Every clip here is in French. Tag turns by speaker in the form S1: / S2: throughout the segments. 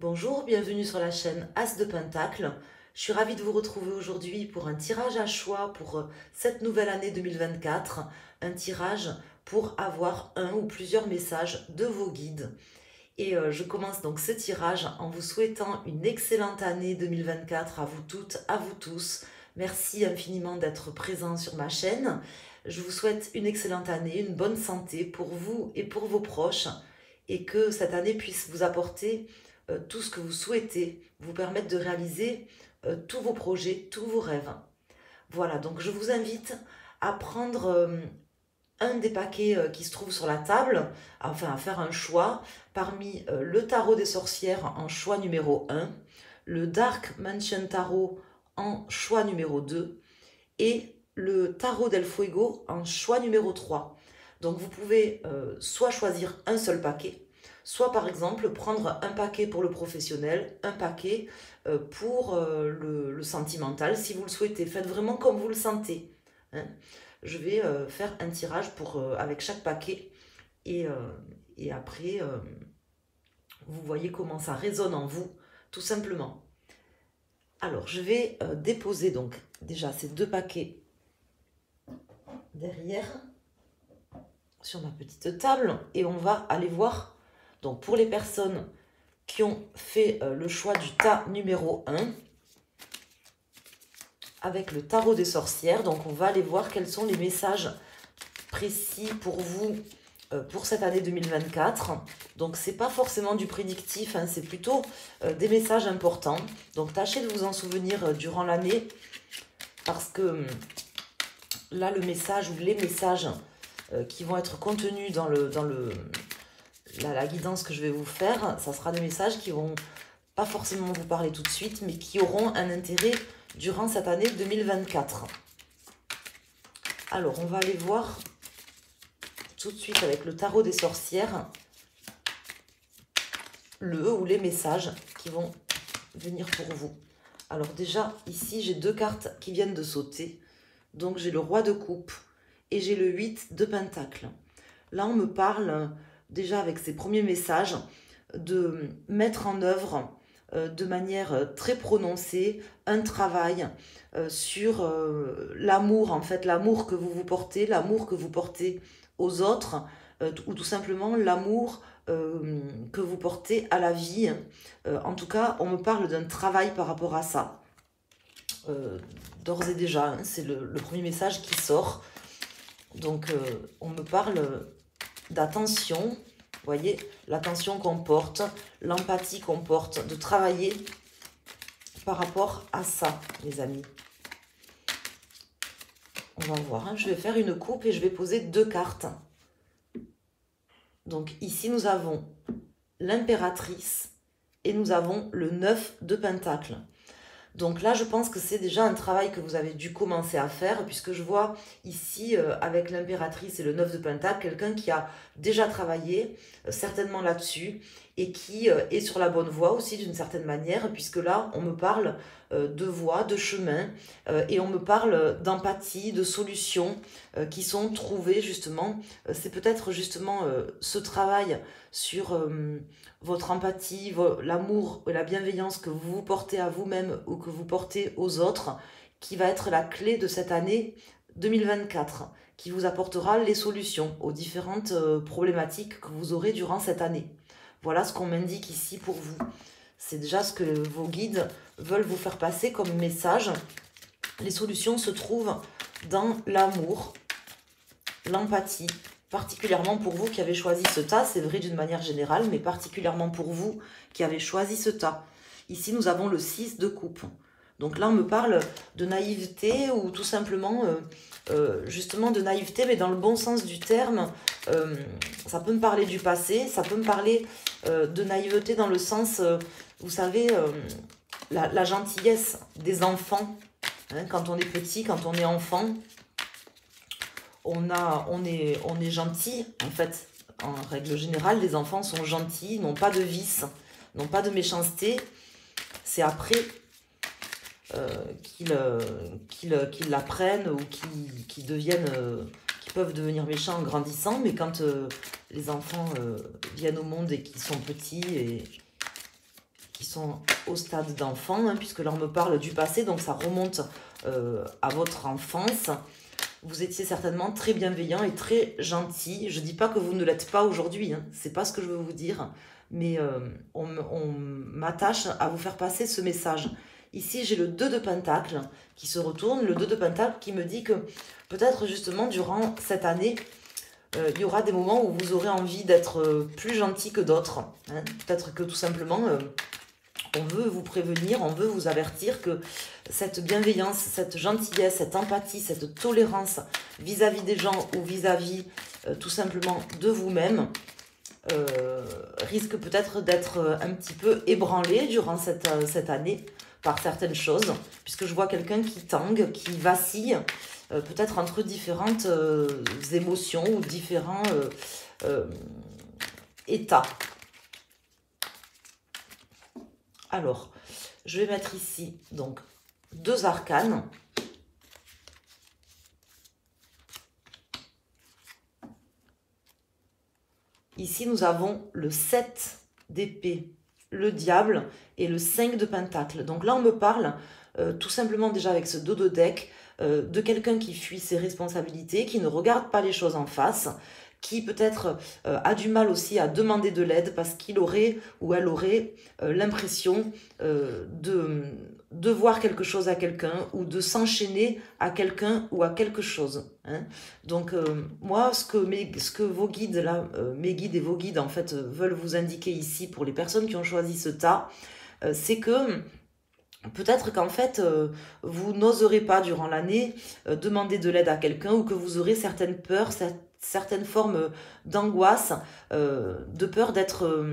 S1: Bonjour, bienvenue sur la chaîne As de Pentacle. Je suis ravie de vous retrouver aujourd'hui pour un tirage à choix pour cette nouvelle année 2024. Un tirage pour avoir un ou plusieurs messages de vos guides. Et je commence donc ce tirage en vous souhaitant une excellente année 2024 à vous toutes, à vous tous. Merci infiniment d'être présents sur ma chaîne. Je vous souhaite une excellente année, une bonne santé pour vous et pour vos proches. Et que cette année puisse vous apporter tout ce que vous souhaitez, vous permettre de réaliser tous vos projets, tous vos rêves. Voilà, donc je vous invite à prendre un des paquets qui se trouve sur la table, enfin à faire un choix parmi le tarot des sorcières en choix numéro 1, le Dark Mansion Tarot en choix numéro 2 et le Tarot del Fuego en choix numéro 3. Donc vous pouvez soit choisir un seul paquet, soit par exemple prendre un paquet pour le professionnel, un paquet pour le sentimental, si vous le souhaitez. Faites vraiment comme vous le sentez. Hein. Je vais faire un tirage avec chaque paquet et après, vous voyez comment ça résonne en vous, tout simplement. Alors, je vais déposer donc déjà ces deux paquets derrière sur ma petite table et on va aller voir. Donc, pour les personnes qui ont fait le choix du tas numéro 1 avec le tarot des sorcières, donc on va aller voir quels sont les messages précis pour vous pour cette année 2024. Donc c'est pas forcément du prédictif, hein, c'est plutôt des messages importants. Donc tâchez de vous en souvenir durant l'année parce que là le message ou les messages qui vont être contenus dans la guidance que je vais vous faire, ça sera des messages qui vont pas forcément vous parler tout de suite, mais qui auront un intérêt durant cette année 2024. Alors, on va aller voir tout de suite avec le tarot des sorcières le ou les messages qui vont venir pour vous. Alors déjà, ici, j'ai deux cartes qui viennent de sauter. Donc, j'ai le roi de coupe et j'ai le 8 de pentacle. Là, on me parle déjà avec ces premiers messages de mettre en œuvre de manière très prononcée un travail sur l'amour, en fait, l'amour que vous vous portez, l'amour que vous portez aux autres, ou tout simplement l'amour que vous portez à la vie. En tout cas, on me parle d'un travail par rapport à ça. D'ores et déjà, hein, c'est le premier message qui sort. Donc, on me parle d'attention. Vous voyez, l'attention qu'on porte, l'empathie qu'on porte, de travailler par rapport à ça, les amis. On va voir, hein. Je vais faire une coupe et je vais poser deux cartes. Donc ici, nous avons l'impératrice et nous avons le 9 de pentacle. Donc là, je pense que c'est déjà un travail que vous avez dû commencer à faire, puisque je vois ici, avec l'impératrice et le 9 de pentacle, quelqu'un qui a déjà travaillé, certainement là-dessus, et qui est sur la bonne voie aussi d'une certaine manière, puisque là, on me parle de voie, de chemin, et on me parle d'empathie, de solutions qui sont trouvées justement. C'est peut-être justement ce travail sur votre empathie, l'amour et la bienveillance que vous portez à vous-même ou que vous portez aux autres, qui va être la clé de cette année 2024, qui vous apportera les solutions aux différentes problématiques que vous aurez durant cette année. Voilà ce qu'on m'indique ici pour vous. C'est déjà ce que vos guides veulent vous faire passer comme message. Les solutions se trouvent dans l'amour, l'empathie, particulièrement pour vous qui avez choisi ce tas, c'est vrai d'une manière générale, mais particulièrement pour vous qui avez choisi ce tas. Ici, nous avons le 6 de coupe. Donc là, on me parle de naïveté ou tout simplement, justement de naïveté, mais dans le bon sens du terme. Ça peut me parler du passé, ça peut me parler de naïveté dans le sens, vous savez, la gentillesse des enfants. Hein, quand on est petit, quand on est enfant, on est gentil, en fait. En règle générale, les enfants sont gentils, n'ont pas de vices, n'ont pas de méchanceté. C'est après qu'ils l'apprennent ou qu'ils peuvent devenir méchants en grandissant. Mais quand les enfants viennent au monde et qu'ils sont petits et sont au stade d'enfant, hein, puisque là on me parle du passé, donc ça remonte à votre enfance. Vous étiez certainement très bienveillant et très gentil. Je ne dis pas que vous ne l'êtes pas aujourd'hui, hein, c'est pas ce que je veux vous dire, mais on m'attache à vous faire passer ce message. Ici, j'ai le 2 de Pentacle qui se retourne, le 2 de Pentacle qui me dit que peut-être justement durant cette année, il y aura des moments où vous aurez envie d'être plus gentil que d'autres. Hein. Peut-être que tout simplement, on veut vous prévenir, on veut vous avertir que cette bienveillance, cette gentillesse, cette empathie, cette tolérance vis-à-vis des gens ou vis-à-vis tout simplement de vous-même risque peut-être d'être un petit peu ébranlé durant cette année par certaines choses, puisque je vois quelqu'un qui tangue, qui vacille, peut-être entre différentes émotions ou différents états. Alors, je vais mettre ici donc 2 arcanes. Ici, nous avons le 7 d'épée, le diable et le 5 de pentacle. Donc là, on me parle tout simplement déjà avec ce dos de deck de quelqu'un qui fuit ses responsabilités, qui ne regarde pas les choses en face, qui peut-être a du mal aussi à demander de l'aide parce qu'il aurait ou elle aurait l'impression de devoir quelque chose à quelqu'un ou de s'enchaîner à quelqu'un ou à quelque chose. Hein. Donc moi, ce que vos guides, là, mes guides et vos guides en fait veulent vous indiquer ici pour les personnes qui ont choisi ce tas, c'est que peut-être qu'en fait, vous n'oserez pas durant l'année demander de l'aide à quelqu'un ou que vous aurez certaines peurs, certaines formes d'angoisse, de peur d'être,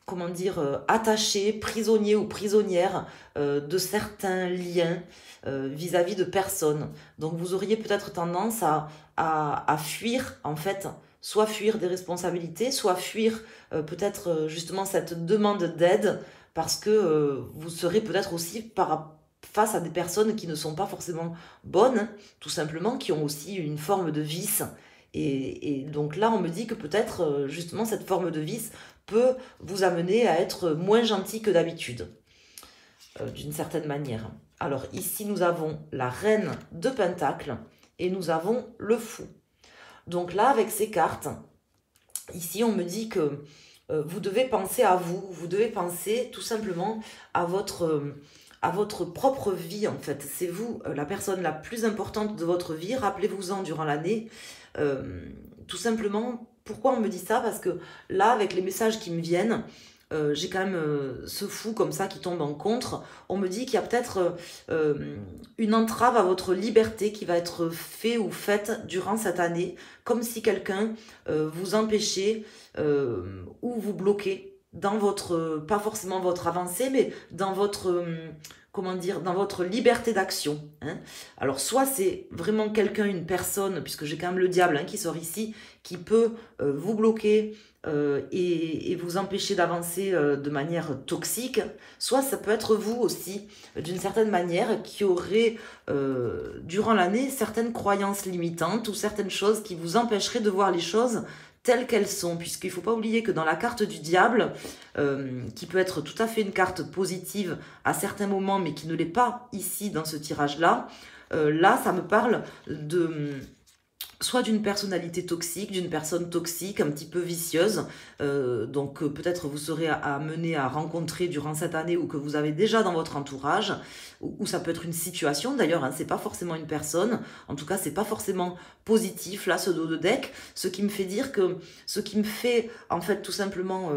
S1: comment dire, attaché, prisonnier ou prisonnière de certains liens vis-à-vis de personnes. Donc vous auriez peut-être tendance à fuir, en fait, soit fuir des responsabilités, soit fuir peut-être justement cette demande d'aide, parce que vous serez peut-être aussi face à des personnes qui ne sont pas forcément bonnes, tout simplement, qui ont aussi une forme de vice. Et donc là, on me dit que peut-être justement cette forme de vice peut vous amener à être moins gentil que d'habitude, d'une certaine manière. Alors ici, nous avons la reine de Pentacle et nous avons le fou. Donc là, avec ces cartes, ici, on me dit que vous devez penser à vous, vous devez penser tout simplement à votre propre vie en fait. C'est vous la personne la plus importante de votre vie, rappelez-vous-en durant l'année. Tout simplement, pourquoi on me dit ça? Parce que là, avec les messages qui me viennent, j'ai quand même ce fou comme ça qui tombe en contre. On me dit qu'il y a peut-être une entrave à votre liberté qui va être fait ou faite durant cette année, comme si quelqu'un vous empêchait ou vous bloquait dans votre, pas forcément votre avancée, mais dans votre, comment dire, dans votre liberté d'action. Hein. Alors soit c'est vraiment quelqu'un, une personne, puisque j'ai quand même le diable qui sort ici, qui peut vous bloquer, et vous empêcher d'avancer de manière toxique, soit ça peut être vous aussi, d'une certaine manière, qui aurez durant l'année certaines croyances limitantes ou certaines choses qui vous empêcheraient de voir les choses telles qu'elles sont, puisqu'il ne faut pas oublier que dans la carte du diable, qui peut être tout à fait une carte positive à certains moments, mais qui ne l'est pas ici dans ce tirage-là, là ça me parle de soit d'une personnalité toxique, d'une personne toxique, un petit peu vicieuse, donc peut-être vous serez amené à rencontrer durant cette année ou que vous avez déjà dans votre entourage, ou ça peut être une situation d'ailleurs, hein, c'est pas forcément une personne, en tout cas c'est pas forcément positif là ce dos de deck, ce qui me fait dire que, ce qui me fait en fait tout simplement,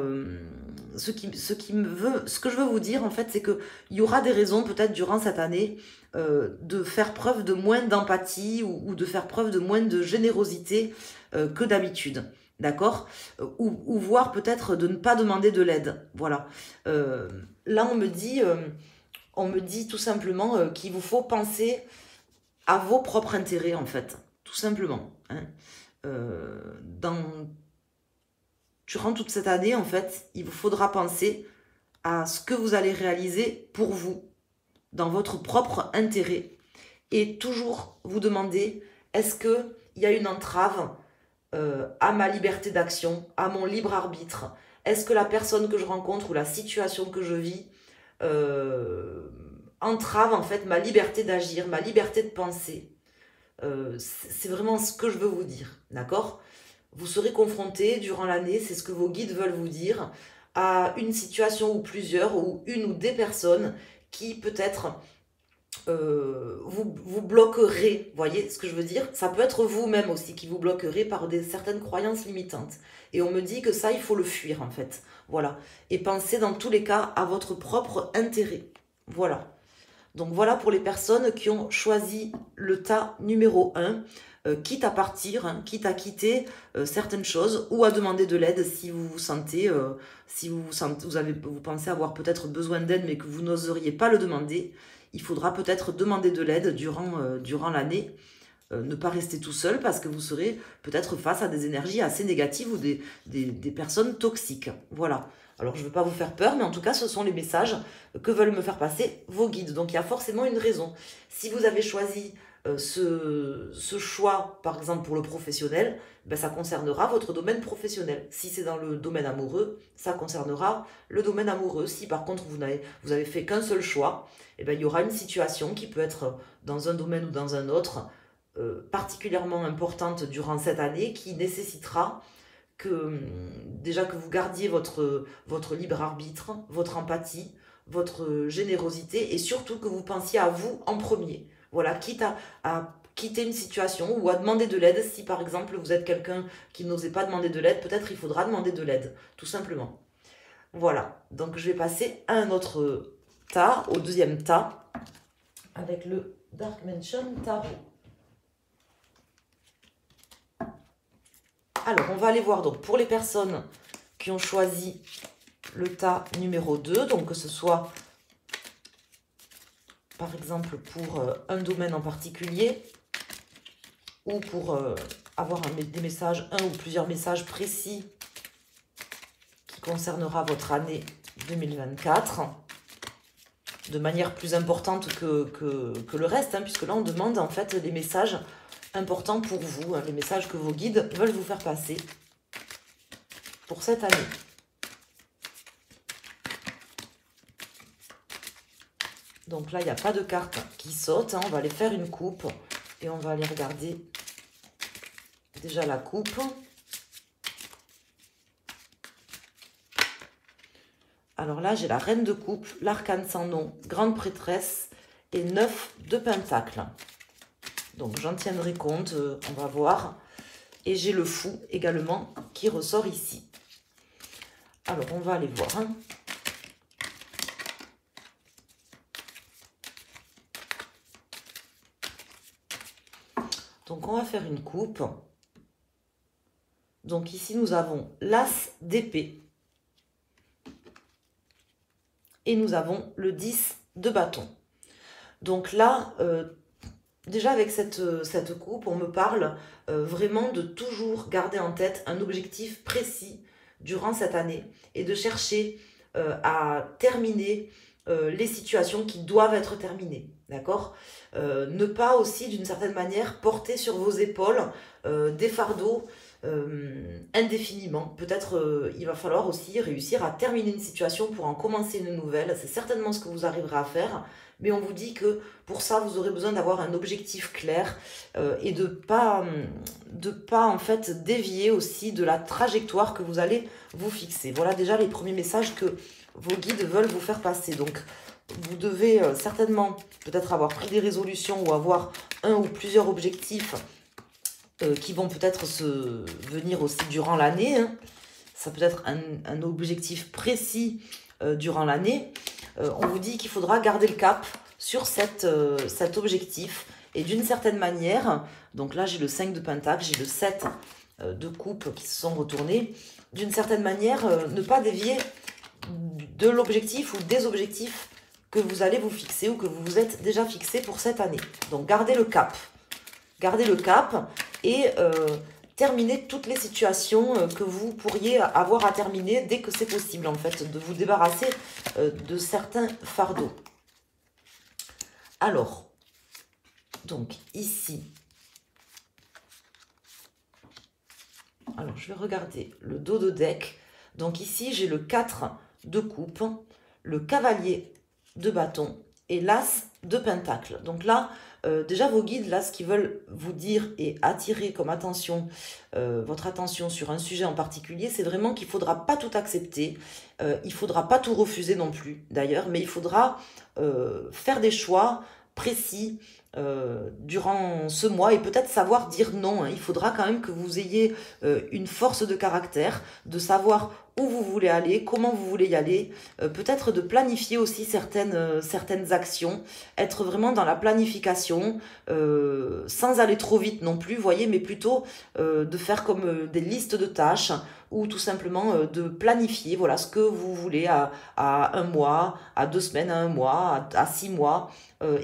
S1: ce que je veux vous dire en fait c'est que il y aura des raisons peut-être durant cette année de faire preuve de moins d'empathie ou de faire preuve de moins de générosité que d'habitude, d'accord, ou voire peut-être de ne pas demander de l'aide, voilà. Là, on me dit tout simplement qu'il vous faut penser à vos propres intérêts, en fait, tout simplement. Hein. Durant toute cette année, en fait, il vous faudra penser à ce que vous allez réaliser pour vous, dans votre propre intérêt, et toujours vous demander, est-ce qu'il y a une entrave à ma liberté d'action, à mon libre arbitre? Est-ce que la personne que je rencontre ou la situation que je vis entrave en fait ma liberté d'agir, ma liberté de penser. C'est vraiment ce que je veux vous dire, d'accord? Vous serez confronté durant l'année, c'est ce que vos guides veulent vous dire, à une situation ou plusieurs, ou une ou des personnes qui peut-être vous bloquerez, voyez ce que je veux dire? Ça peut être vous-même aussi qui vous bloquerez par certaines croyances limitantes. Et on me dit que ça, il faut le fuir en fait. Voilà. Et pensez dans tous les cas à votre propre intérêt. Voilà. Donc voilà pour les personnes qui ont choisi le tas numéro 1, quitte à partir, hein, quitte à quitter certaines choses ou à demander de l'aide si vous vous sentez, vous pensez avoir peut-être besoin d'aide mais que vous n'oseriez pas le demander. Il faudra peut-être demander de l'aide durant l'année. Ne pas rester tout seul parce que vous serez peut-être face à des énergies assez négatives ou des personnes toxiques. Voilà. Alors, je ne veux pas vous faire peur, mais en tout cas, ce sont les messages que veulent me faire passer vos guides. Donc, il y a forcément une raison. Si vous avez choisi ce choix, par exemple pour le professionnel, ben, ça concernera votre domaine professionnel. Si c'est dans le domaine amoureux, ça concernera le domaine amoureux. Si par contre vous avez fait qu'un seul choix, eh ben, il y aura une situation qui peut être dans un domaine ou dans un autre particulièrement importante durant cette année qui nécessitera que déjà que vous gardiez votre libre arbitre, votre empathie, votre générosité et surtout que vous pensiez à vous en premier. Voilà, quitte à quitter une situation ou à demander de l'aide. Si par exemple vous êtes quelqu'un qui n'osait pas demander de l'aide, peut-être il faudra demander de l'aide, tout simplement. Voilà, donc je vais passer à un autre tas, au deuxième tas, avec le Dark Mansion Tarot. Alors, on va aller voir donc pour les personnes qui ont choisi le tas numéro 2, donc que ce soit par exemple pour un domaine en particulier ou pour avoir des messages, un ou plusieurs messages précis qui concernera votre année 2024 de manière plus importante que le reste, hein, puisque là on demande en fait des messages importants pour vous, hein, les messages que vos guides veulent vous faire passer pour cette année. Donc là, il n'y a pas de cartes qui sautent, hein, on va aller faire une coupe et on va aller regarder déjà la coupe. Alors là, j'ai la reine de coupe, l'arcane sans nom, grande prêtresse et 9 de pentacles. Donc j'en tiendrai compte, on va voir. Et j'ai le fou également qui ressort ici. Alors on va aller voir. Hein. Donc on va faire une coupe. Donc ici nous avons l'as d'épée. Et nous avons le 10 de bâton. Donc là, déjà avec cette coupe, on me parle vraiment de toujours garder en tête un objectif précis durant cette année et de chercher à terminer les situations qui doivent être terminées, d'accord? Ne pas aussi d'une certaine manière porter sur vos épaules des fardeaux indéfiniment. Peut-être il va falloir aussi réussir à terminer une situation pour en commencer une nouvelle. C'est certainement ce que vous arriverez à faire. Mais on vous dit que pour ça, vous aurez besoin d'avoir un objectif clair et de pas en fait dévier aussi de la trajectoire que vous allez vous fixer. Voilà déjà les premiers messages que vos guides veulent vous faire passer. Donc, vous devez certainement peut-être avoir pris des résolutions ou avoir un ou plusieurs objectifs qui vont peut-être se venir aussi durant l'année. Hein. Ça peut être un objectif précis durant l'année. On vous dit qu'il faudra garder le cap sur cet objectif. Et d'une certaine manière, donc là j'ai le 5 de pentacle, j'ai le 7 de coupe qui se sont retournés. D'une certaine manière, ne pas dévier de l'objectif ou des objectifs que vous allez vous fixer ou que vous vous êtes déjà fixé pour cette année. Donc gardez le cap. Gardez le cap et terminez toutes les situations que vous pourriez avoir à terminer dès que c'est possible en fait, de vous débarrasser de certains fardeaux. Alors, donc ici, alors je vais regarder le dos de deck. Donc ici, j'ai le 4 de coupe, le cavalier de bâton et l'as de pentacle. Donc là, déjà vos guides, là, ce qu'ils veulent vous dire et attirer comme attention, votre attention sur un sujet en particulier, c'est vraiment qu'il ne faudra pas tout accepter, il ne faudra pas tout refuser non plus, d'ailleurs, mais il faudra faire des choix précis durant ce mois et peut-être savoir dire non. Hein. Il faudra quand même que vous ayez une force de caractère, de savoir où vous voulez aller, comment vous voulez y aller, peut-être de planifier aussi certaines actions, être vraiment dans la planification, sans aller trop vite non plus, voyez, mais plutôt de faire comme des listes de tâches ou tout simplement de planifier, voilà, ce que vous voulez à un mois, à 2 semaines, à un mois, à 6 mois,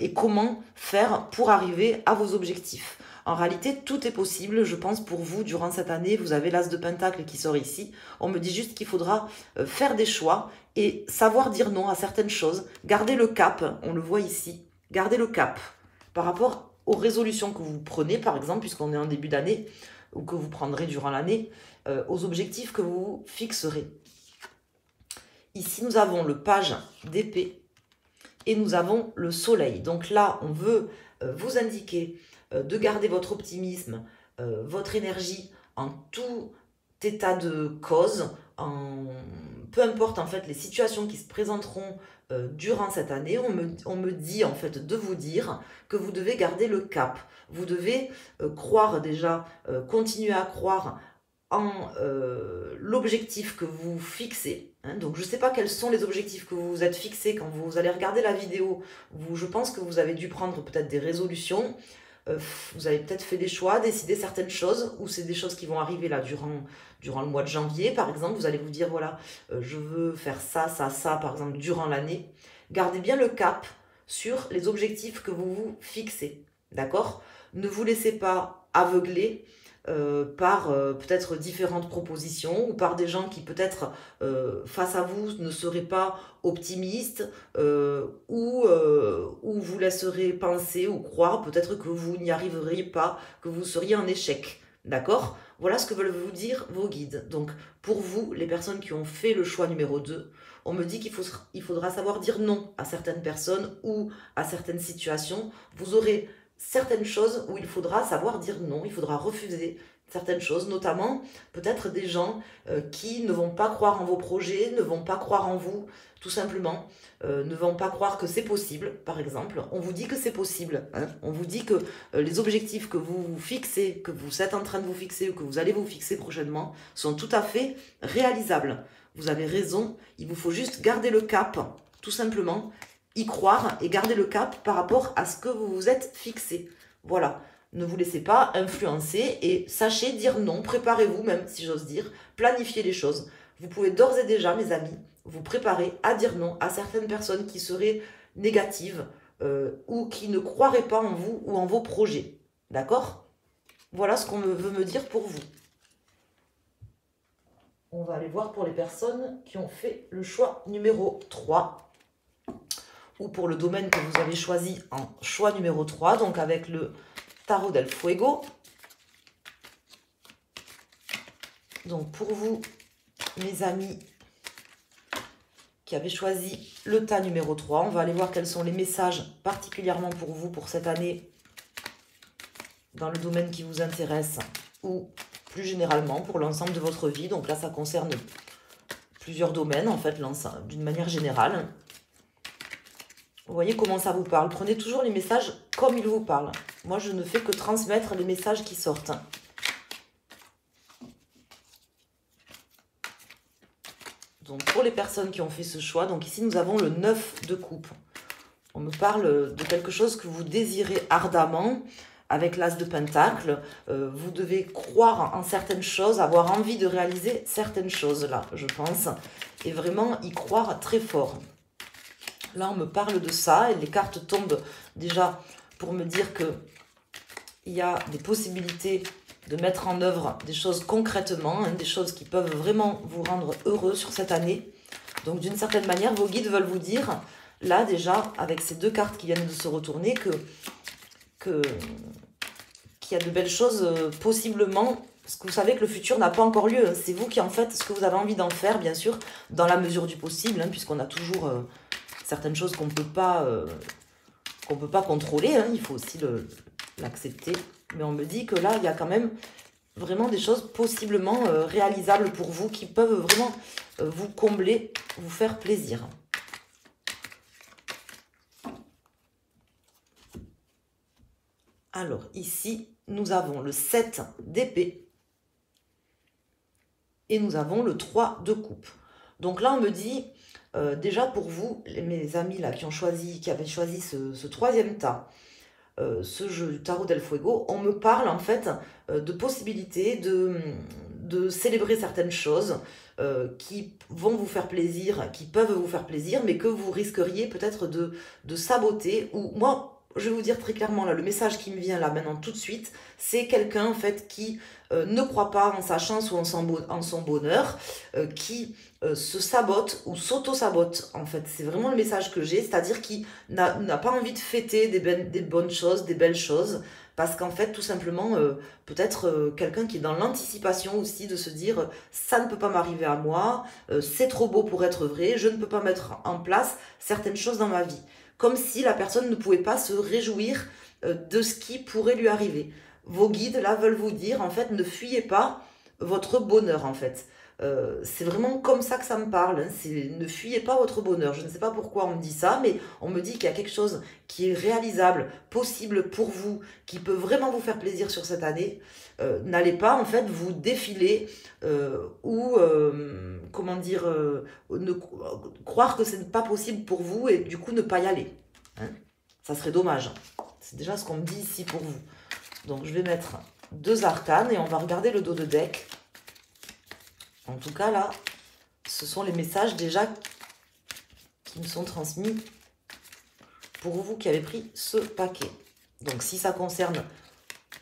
S1: et comment faire pour arriver à vos objectifs. En réalité, tout est possible, je pense, pour vous durant cette année. Vous avez l'as de pentacle qui sort ici. On me dit juste qu'il faudra faire des choix et savoir dire non à certaines choses. Garder le cap, on le voit ici. Garder le cap par rapport aux résolutions que vous prenez, par exemple, puisqu'on est en début d'année, ou que vous prendrez durant l'année, aux objectifs que vous fixerez. Ici, nous avons le page d'épée et nous avons le soleil. Donc là, on veut vous indiquer de garder votre optimisme, votre énergie en tout état de cause, peu importe en fait les situations qui se présenteront durant cette année. On me dit en fait de vous dire que vous devez garder le cap. Vous devez croire déjà, continuer à croire en l'objectif que vous fixez. Hein. Donc je ne sais pas quels sont les objectifs que vous vous êtes fixés quand vous allez regarder la vidéo. Je pense que vous avez dû prendre peut-être des résolutions. Vous avez peut-être fait des choix, décidé certaines choses, ou c'est des choses qui vont arriver là durant le mois de janvier, par exemple. Vous allez vous dire, voilà, je veux faire ça, ça, ça, par exemple, durant l'année. Gardez bien le cap sur les objectifs que vous vous fixez, d'accord? Ne vous laissez pas aveugler par peut-être différentes propositions ou par des gens qui peut-être face à vous ne seraient pas optimistes ou vous laisserez penser ou croire peut-être que vous n'y arriveriez pas, que vous seriez en échec. D'accord? Voilà ce que veulent vous dire vos guides. Donc pour vous, les personnes qui ont fait le choix numéro 2, on me dit qu'il faudra savoir dire non à certaines personnes ou à certaines situations. Vous aurez certaines choses où il faudra savoir dire non, il faudra refuser certaines choses, notamment peut-être des gens qui ne vont pas croire en vos projets, ne vont pas croire en vous, tout simplement, ne vont pas croire que c'est possible, par exemple. On vous dit que c'est possible, hein. On vous dit que les objectifs que vous vous fixez, que vous êtes en train de vous fixer ou que vous allez vous fixer prochainement, sont tout à fait réalisables. Vous avez raison, il vous faut juste garder le cap, tout simplement, y croire et garder le cap par rapport à ce que vous vous êtes fixé. Voilà, ne vous laissez pas influencer et sachez dire non, préparez-vous même, si j'ose dire, planifiez les choses. Vous pouvez d'ores et déjà, mes amis, vous préparer à dire non à certaines personnes qui seraient négatives ou qui ne croiraient pas en vous ou en vos projets. D'accord? Voilà ce qu'on veut me dire pour vous. On va aller voir pour les personnes qui ont fait le choix numéro 3. Ou pour le domaine que vous avez choisi en choix numéro 3, donc avec le Tarot del Fuego. Donc pour vous, mes amis qui avez choisi le tas numéro 3, on va aller voir quels sont les messages particulièrement pour vous pour cette année dans le domaine qui vous intéresse ou plus généralement pour l'ensemble de votre vie. Donc là, ça concerne plusieurs domaines en fait, d'une manière générale. Vous voyez comment ça vous parle. Prenez toujours les messages comme ils vous parlent. Moi, je ne fais que transmettre les messages qui sortent. Donc, pour les personnes qui ont fait ce choix, donc ici, nous avons le 9 de coupe. On me parle de quelque chose que vous désirez ardemment avec l'as de pentacle. Vous devez croire en certaines choses, avoir envie de réaliser certaines choses, là, je pense. Et vraiment y croire très fort. Là, on me parle de ça et les cartes tombent déjà pour me dire qu'il y a des possibilités de mettre en œuvre des choses concrètement, hein, des choses qui peuvent vraiment vous rendre heureux sur cette année. Donc, d'une certaine manière, vos guides veulent vous dire, là déjà, avec ces deux cartes qui viennent de se retourner, qu'il y a de belles choses possiblement, parce que vous savez que le futur n'a pas encore lieu. C'est vous qui en faites ce que vous avez envie d'en faire, bien sûr, dans la mesure du possible, hein, puisqu'on a toujours certaines choses qu'on ne peut pas contrôler, hein, il faut aussi l'accepter. Mais on me dit que là, il y a quand même vraiment des choses possiblement réalisables pour vous qui peuvent vraiment vous combler, vous faire plaisir. Alors ici, nous avons le 7 d'épée et nous avons le 3 de coupe. Donc là, on me dit, déjà pour vous, mes amis là qui avaient choisi ce troisième tas, ce jeu du Tarot del Fuego, on me parle en fait de possibilités de célébrer certaines choses qui vont vous faire plaisir, qui peuvent vous faire plaisir, mais que vous risqueriez peut-être de saboter. Ou moi, je vais vous dire très clairement, là, le message qui me vient là maintenant tout de suite, c'est quelqu'un en fait qui ne croit pas en sa chance ou en son bonheur, qui se sabote ou s'auto-sabote en fait. C'est vraiment le message que j'ai, c'est-à-dire qui n'a pas envie de fêter des bonnes choses, des belles choses, parce qu'en fait, tout simplement, peut-être quelqu'un qui est dans l'anticipation aussi de se dire ça ne peut pas m'arriver à moi, c'est trop beau pour être vrai, je ne peux pas mettre en place certaines choses dans ma vie. Comme si la personne ne pouvait pas se réjouir de ce qui pourrait lui arriver. Vos guides, là, veulent vous dire, en fait, ne fuyez pas votre bonheur, en fait. C'est vraiment comme ça que ça me parle. Hein. Ne fuyez pas votre bonheur. Je ne sais pas pourquoi on me dit ça, mais on me dit qu'il y a quelque chose qui est réalisable, possible pour vous, qui peut vraiment vous faire plaisir sur cette année. N'allez pas, en fait, vous défiler ou, comment dire, croire que ce n'est pas possible pour vous et du coup ne pas y aller. Hein. Ça serait dommage. C'est déjà ce qu'on me dit ici pour vous. Donc, je vais mettre 2 arcanes et on va regarder le dos de deck. En tout cas, là, ce sont les messages déjà qui me sont transmis pour vous qui avez pris ce paquet. Donc, si ça concerne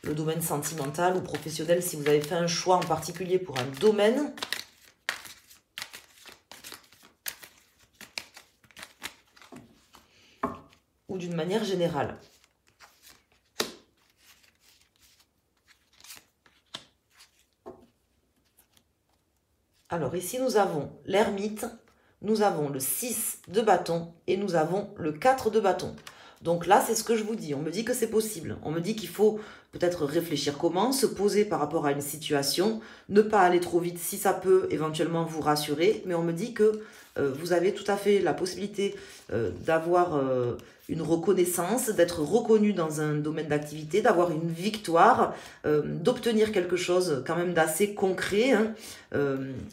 S1: le domaine sentimental ou professionnel, si vous avez fait un choix en particulier pour un domaine, ou d'une manière générale. Alors ici, nous avons l'ermite, nous avons le 6 de bâton et nous avons le 4 de bâton. Donc là, c'est ce que je vous dis. On me dit que c'est possible. On me dit qu'il faut peut-être réfléchir comment, se poser par rapport à une situation, ne pas aller trop vite si ça peut éventuellement vous rassurer. Mais on me dit que vous avez tout à fait la possibilité d'avoir une reconnaissance, d'être reconnu dans un domaine d'activité, d'avoir une victoire, d'obtenir quelque chose quand même d'assez concret hein,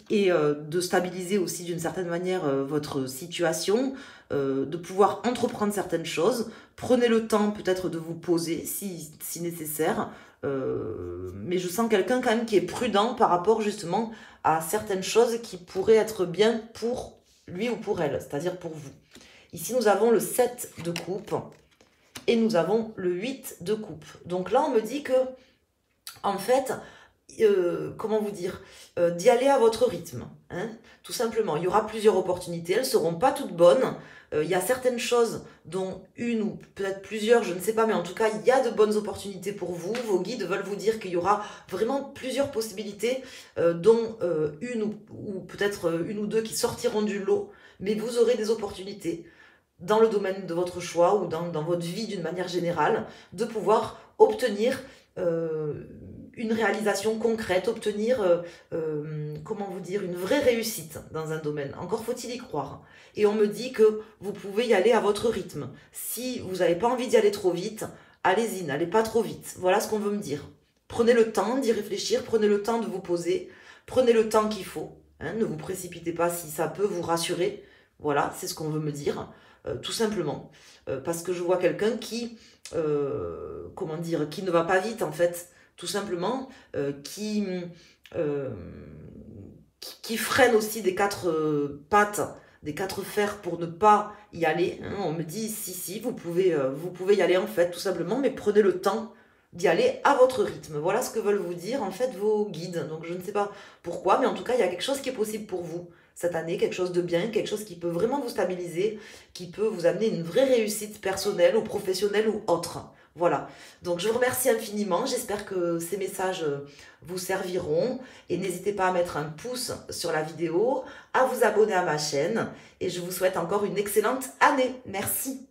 S1: et de stabiliser aussi d'une certaine manière votre situation, de pouvoir entreprendre certaines choses. Prenez le temps peut-être de vous poser si nécessaire, mais je sens quelqu'un quand même qui est prudent par rapport justement à certaines choses qui pourraient être bien pour lui ou pour elle, c'est-à-dire pour vous. Ici, nous avons le 7 de coupe et nous avons le 8 de coupe. Donc là, on me dit que, en fait, comment vous dire, d'y aller à votre rythme. Hein, tout simplement, il y aura plusieurs opportunités, elles ne seront pas toutes bonnes. Il y a certaines choses, dont une ou peut-être plusieurs, je ne sais pas, mais en tout cas, il y a de bonnes opportunités pour vous. Vos guides veulent vous dire qu'il y aura vraiment plusieurs possibilités, dont une ou peut-être une ou deux qui sortiront du lot, mais vous aurez des opportunités dans le domaine de votre choix ou dans votre vie d'une manière générale, de pouvoir obtenir une réalisation concrète, obtenir, comment vous dire, une vraie réussite dans un domaine. Encore faut-il y croire. Et on me dit que vous pouvez y aller à votre rythme. Si vous n'avez pas envie d'y aller trop vite, allez-y, n'allez pas trop vite. Voilà ce qu'on veut me dire. Prenez le temps d'y réfléchir, prenez le temps de vous poser, prenez le temps qu'il faut. Hein, ne vous précipitez pas si ça peut vous rassurer. Voilà, c'est ce qu'on veut me dire, tout simplement. Parce que je vois quelqu'un qui, comment dire, qui ne va pas vite en fait. Tout simplement, qui freine aussi des 4 pattes, des 4 fers pour ne pas y aller. Hein. On me dit, si, vous pouvez y aller en fait, tout simplement, mais prenez le temps d'y aller à votre rythme. Voilà ce que veulent vous dire en fait vos guides. Donc je ne sais pas pourquoi, mais en tout cas, il y a quelque chose qui est possible pour vous cette année, quelque chose de bien, quelque chose qui peut vraiment vous stabiliser, qui peut vous amener une vraie réussite personnelle ou professionnelle ou autre. Voilà, donc je vous remercie infiniment, j'espère que ces messages vous serviront et n'hésitez pas à mettre un pouce sur la vidéo, à vous abonner à ma chaîne et je vous souhaite encore une excellente année. Merci.